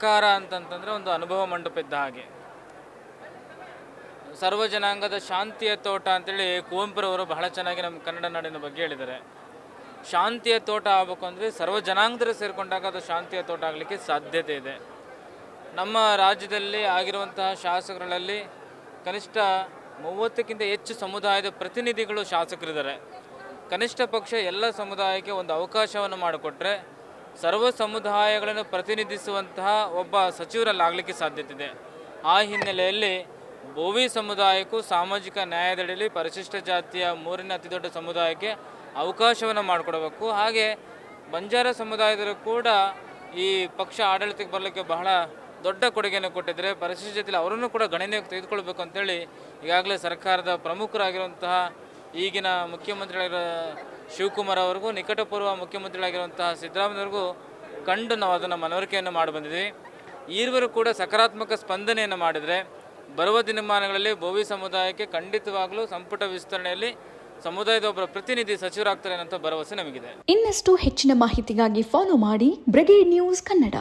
ಸರ್ಕಾರ ಅಂತಂತಂದರೆ ಒಂದು ಅನುಭವ ಮಂಟಪ ಇದ್ದ ಹಾಗೆ. ಸರ್ವ ಜನಾಂಗದ ಶಾಂತಿಯ ತೋಟ ಅಂತೇಳಿ ಕುವೆಂಪುರವರು ಬಹಳ ಚೆನ್ನಾಗಿ ನಮ್ಮ ಕನ್ನಡ ನಾಡಿನ ಬಗ್ಗೆ ಹೇಳಿದ್ದಾರೆ. ಶಾಂತಿಯ ತೋಟ ಆಗಬೇಕು ಅಂದರೆ ಸರ್ವ ಜನಾಂಗದರು ಸೇರಿಕೊಂಡಾಗ ಅದು ಶಾಂತಿಯ ತೋಟ ಆಗಲಿಕ್ಕೆ ಸಾಧ್ಯತೆ ಇದೆ. ನಮ್ಮ ರಾಜ್ಯದಲ್ಲಿ ಆಗಿರುವಂತಹ ಶಾಸಕರಲ್ಲಿ ಕನಿಷ್ಠ 30ಕ್ಕಿಂತ ಹೆಚ್ಚು ಸಮುದಾಯದ ಪ್ರತಿನಿಧಿಗಳು ಶಾಸಕರಿದ್ದಾರೆ. ಕನಿಷ್ಠ ಪಕ್ಷ ಎಲ್ಲ ಸಮುದಾಯಕ್ಕೆ ಒಂದು ಅವಕಾಶವನ್ನು ಮಾಡಿಕೊಟ್ರೆ ಸರ್ವ ಸಮುದಾಯಗಳನ್ನು ಪ್ರತಿನಿಧಿಸುವಂತಹ ಒಬ್ಬ ಸಚಿವರಲ್ಲಾಗಲಿಕ್ಕೆ ಸಾಧ್ಯತೆ ಇದೆ. ಆ ಹಿನ್ನೆಲೆಯಲ್ಲಿ ಬೋವಿ ಸಮುದಾಯಕ್ಕೂ ಸಾಮಾಜಿಕ ನ್ಯಾಯದಡಿಯಲ್ಲಿ ಪರಿಶಿಷ್ಟ ಜಾತಿಯ 3ನೇ ಅತಿ ದೊಡ್ಡ ಸಮುದಾಯಕ್ಕೆ ಅವಕಾಶವನ್ನು ಮಾಡಿಕೊಡಬೇಕು. ಹಾಗೆ ಬಂಜಾರ ಸಮುದಾಯದರು ಕೂಡ ಈ ಪಕ್ಷ ಆಡಳಿತಕ್ಕೆ ಬರಲಿಕ್ಕೆ ಬಹಳ ದೊಡ್ಡ ಕೊಡುಗೆಯನ್ನು ಕೊಟ್ಟಿದ್ದಾರೆ. ಪರಿಶಿಷ್ಟ ಜಾತಿಯಲ್ಲಿ ಅವರನ್ನು ಕೂಡ ಗಣನೆಗೆ ತೆಗೆದುಕೊಳ್ಬೇಕು ಅಂತೇಳಿ ಈಗಾಗಲೇ ಸರ್ಕಾರದ ಪ್ರಮುಖರಾಗಿರುವಂತಹ ಈಗಿನ ಮುಖ್ಯಮಂತ್ರಿಗಳಾಗಿರೋ ಶಿವಕುಮಾರ್ ಅವರಿಗೂ ನಿಕಟಪೂರ್ವ ಮುಖ್ಯಮಂತ್ರಿಗಳಾಗಿರುವಂತಹ ಸಿದ್ದರಾಮಯ್ಯವ್ರಿಗೂ ಕಂಡು ನಾವು ಅದನ್ನು ಮನವರಿಕೆಯನ್ನು ಮಾಡಿ ಬಂದಿದ್ದೀವಿ. ಈರುವರು ಕೂಡ ಸಕಾರಾತ್ಮಕ ಸ್ಪಂದನೆಯನ್ನು ಮಾಡಿದರೆ ಬರುವ ದಿನಮಾನಗಳಲ್ಲಿ ಬೋವಿ ಸಮುದಾಯಕ್ಕೆ ಖಂಡಿತವಾಗಲೂ ಸಂಪುಟ ವಿಸ್ತರಣೆಯಲ್ಲಿ ಸಮುದಾಯದ ಒಬ್ಬರ ಪ್ರತಿನಿಧಿ ಸಚಿವರಾಗ್ತಾರೆ ಅನ್ನೋ ಭರವಸೆ ನಮಗಿದೆ. ಇನ್ನಷ್ಟು ಹೆಚ್ಚಿನ ಮಾಹಿತಿಗಾಗಿ ಫಾಲೋ ಮಾಡಿ ಬ್ರಿಗೇಡ್ ನ್ಯೂಸ್ ಕನ್ನಡ.